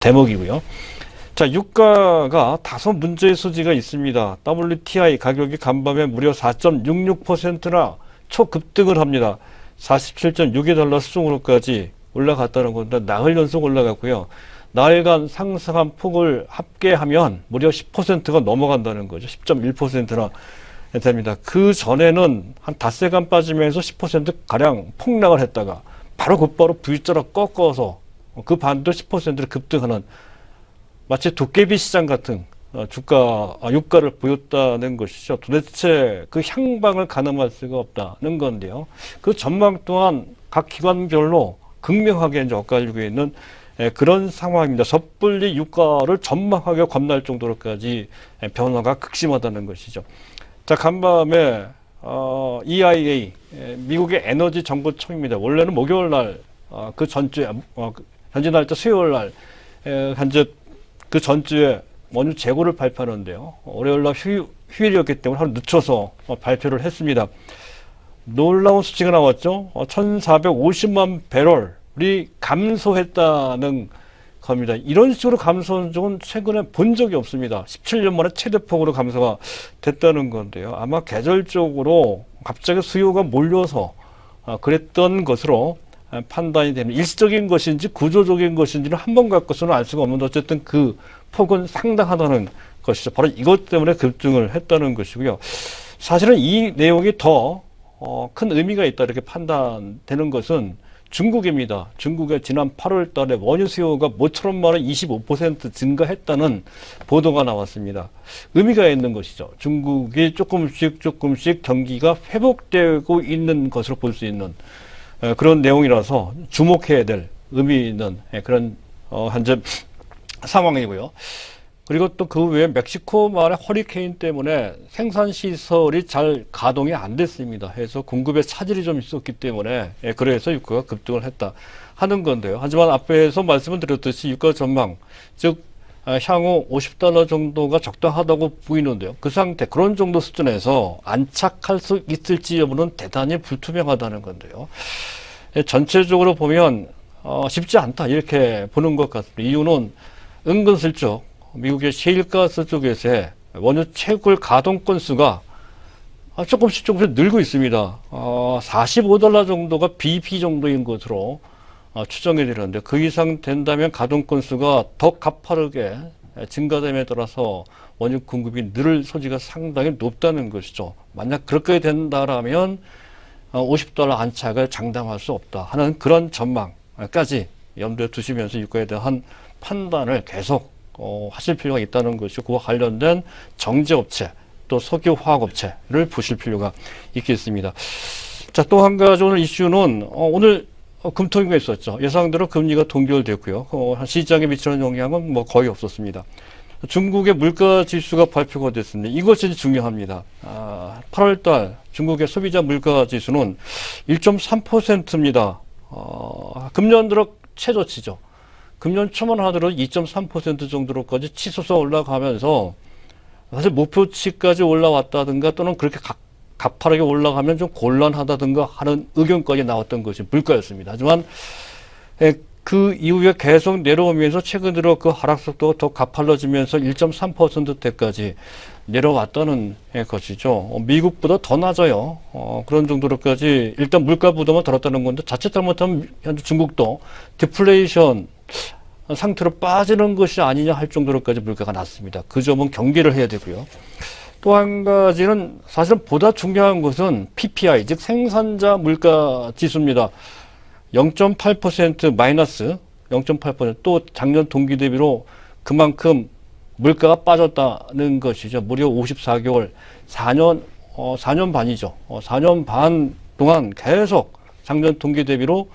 대목이고요. 자, 유가가 다소 문제의 소지가 있습니다. WTI 가격이 간밤에 무려 4.66%나 초급등을 합니다. 47.62달러 수준으로까지 올라갔다는 건데 나흘 연속 올라갔고요. 나흘간 상승한 폭을 합계하면 무려 10%가 넘어간다는 거죠. 10.1%나 됩니다. 그 전에는 한 닷새간 빠지면서 10%가량 폭락을 했다가 바로 곧바로 V자로 꺾어서 그 반도 10%를 급등하는 마치 도깨비 시장 같은 유가를 보였다는 것이죠. 도대체 그 향방을 가늠할 수가 없다는 건데요. 그 전망 또한 각 기관별로 극명하게 이제 엇갈리고 있는 그런 상황입니다. 섣불리 유가를 전망하게 겁날 정도로까지 변화가 극심하다는 것이죠. 자, 간밤에 EIA 미국의 에너지 정보청입니다. 원래는 목요일 날 그 전주에 현지 날짜 수요일 날 현재 그 전주에 원유 재고를 발표하는데요. 월요일 날 휴일이었기 때문에 하루 늦춰서 발표를 했습니다. 놀라운 수치가 나왔죠. 1,450만 배럴이 감소했다는 겁니다. 이런 식으로 감소한 적은 최근에 본 적이 없습니다. 17년 만에 최대폭으로 감소가 됐다는 건데요. 아마 계절적으로 갑자기 수요가 몰려서 그랬던 것으로 판단이 되는, 일시적인 것인지 구조적인 것인지는 한 번 갖고서는 알 수가 없는데 어쨌든 그 폭은 상당하다는 것이죠. 바로 이것 때문에 급등을 했다는 것이고요. 사실은 이 내용이 더 큰 의미가 있다 이렇게 판단되는 것은 중국입니다. 중국의 지난 8월 달에 원유 수요가 모처럼 말해 25% 증가했다는 보도가 나왔습니다. 의미가 있는 것이죠. 중국이 조금씩 경기가 회복되고 있는 것으로 볼 수 있는 그런 내용이라서 주목해야 될 의미 있는 그런 현재 상황이고요. 그리고 또 그 외에 멕시코 말의 허리케인 때문에 생산시설이 잘 가동이 안 됐습니다. 해서 공급에 차질이 좀 있었기 때문에 그래서 유가가 급등을 했다 하는 건데요. 하지만 앞에서 말씀을 드렸듯이 유가 전망, 즉 향후 50달러 정도가 적당하다고 보이는데요. 그 상태, 그런 정도 수준에서 안착할 수 있을지 여부는 대단히 불투명하다는 건데요. 전체적으로 보면 쉽지 않다 이렇게 보는 것 같습니다. 이유는 은근슬쩍 미국의 셰일가스 쪽에서의 원유 채굴 가동 건수가 조금씩 늘고 있습니다. 45달러 정도가 BP 정도인 것으로 추정이 되는데 그 이상 된다면 가동 건수가 더 가파르게 증가됨에 따라서 원유 공급이 늘 소지가 상당히 높다는 것이죠. 만약 그렇게 된다라면 50달러 안착을 장담할 수 없다 하는 그런 전망까지 염두에 두시면서 유가에 대한 판단을 계속 하실 필요가 있다는 것이고, 그와 관련된 정제업체 또 석유화학업체를 보실 필요가 있겠습니다. 자, 또 한 가지 오늘 이슈는 오늘 금토일가 있었죠. 예상대로 금리가 동결됐고요. 시장에 미치는 영향은 뭐 거의 없었습니다. 중국의 물가 지수가 발표가 됐습니다. 이것이 중요합니다. 8월달 중국의 소비자 물가 지수는 1.3%입니다. 금년 들어 최저치죠. 금년 초만 하더라도 2.3% 정도로까지 치솟아 올라가면서 사실 목표치까지 올라왔다든가 또는 그렇게 가파르게 올라가면 좀 곤란하다든가 하는 의견까지 나왔던 것이 물가였습니다. 하지만 그 이후에 계속 내려오면서 최근 들어 그 하락 속도가 더 가팔라지면서 1.3%대까지 내려왔다는 것이죠. 미국보다 더 낮아요. 그런 정도로까지 일단 물가 부담은 덜었다는 건데 자칫 잘못하면 현재 중국도 디플레이션 상태로 빠지는 것이 아니냐 할 정도로까지 물가가 낮습니다. 그 점은 경계를 해야 되고요. 또 한 가지는 사실은 보다 중요한 것은 PPI, 즉 생산자 물가 지수입니다. 0.8% 마이너스 0.8%, 또 작년 동기 대비로 그만큼 물가가 빠졌다는 것이죠. 무려 54개월, 4년 반이죠. 4년 반 동안 계속 작년 동기 대비로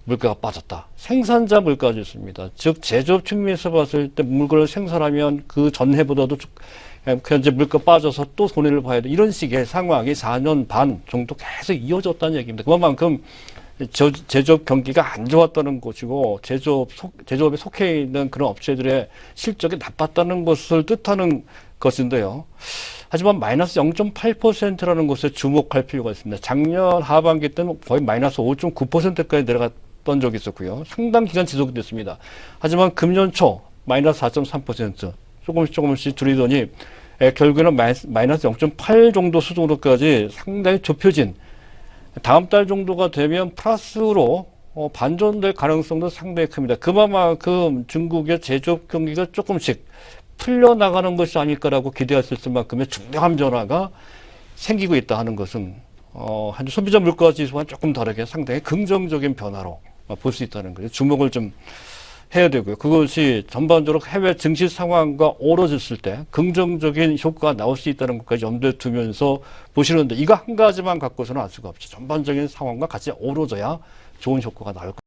물가가 빠졌다. 생산자 물가 지수입니다. 즉 제조업 측면에서 봤을 때 물건을 생산하면 그 전해보다도 현재 물가 빠져서 또 손해를 봐야 돼. 이런 식의 상황이 4년 반 정도 계속 이어졌다는 얘기입니다. 그만큼 제조업 경기가 안 좋았다는 것이고 제조업에 속해 있는 그런 업체들의 실적이 나빴다는 것을 뜻하는 것인데요. 하지만 마이너스 0.8%라는 것에 주목할 필요가 있습니다. 작년 하반기 때는 거의 마이너스 5.9%까지 올랐던 적이 있었고요. 상당 기간 지속됐습니다. 하지만 금년 초 마이너스 4.3% 조금씩 줄이더니 결국에는 마이너스 0.8 정도 수준으로까지 상당히 좁혀진, 다음 달 정도가 되면 플러스로 반전될 가능성도 상당히 큽니다. 그만큼 중국의 제조업 경기가 조금씩 풀려나가는 것이 아닐까라고 기대할 수 있을 만큼의 중대한 변화가 생기고 있다 하는 것은 한 소비자 물가 지수와는 조금 다르게 상당히 긍정적인 변화로 볼 수 있다는 거예요. 주목을 좀 해야 되고요. 그것이 전반적으로 해외 증시 상황과 어우러졌을 때 긍정적인 효과가 나올 수 있다는 것까지 염두에 두면서 보시는데, 이거 한 가지만 갖고서는 알 수가 없죠. 전반적인 상황과 같이 어우러져야 좋은 효과가 나올 겁니다.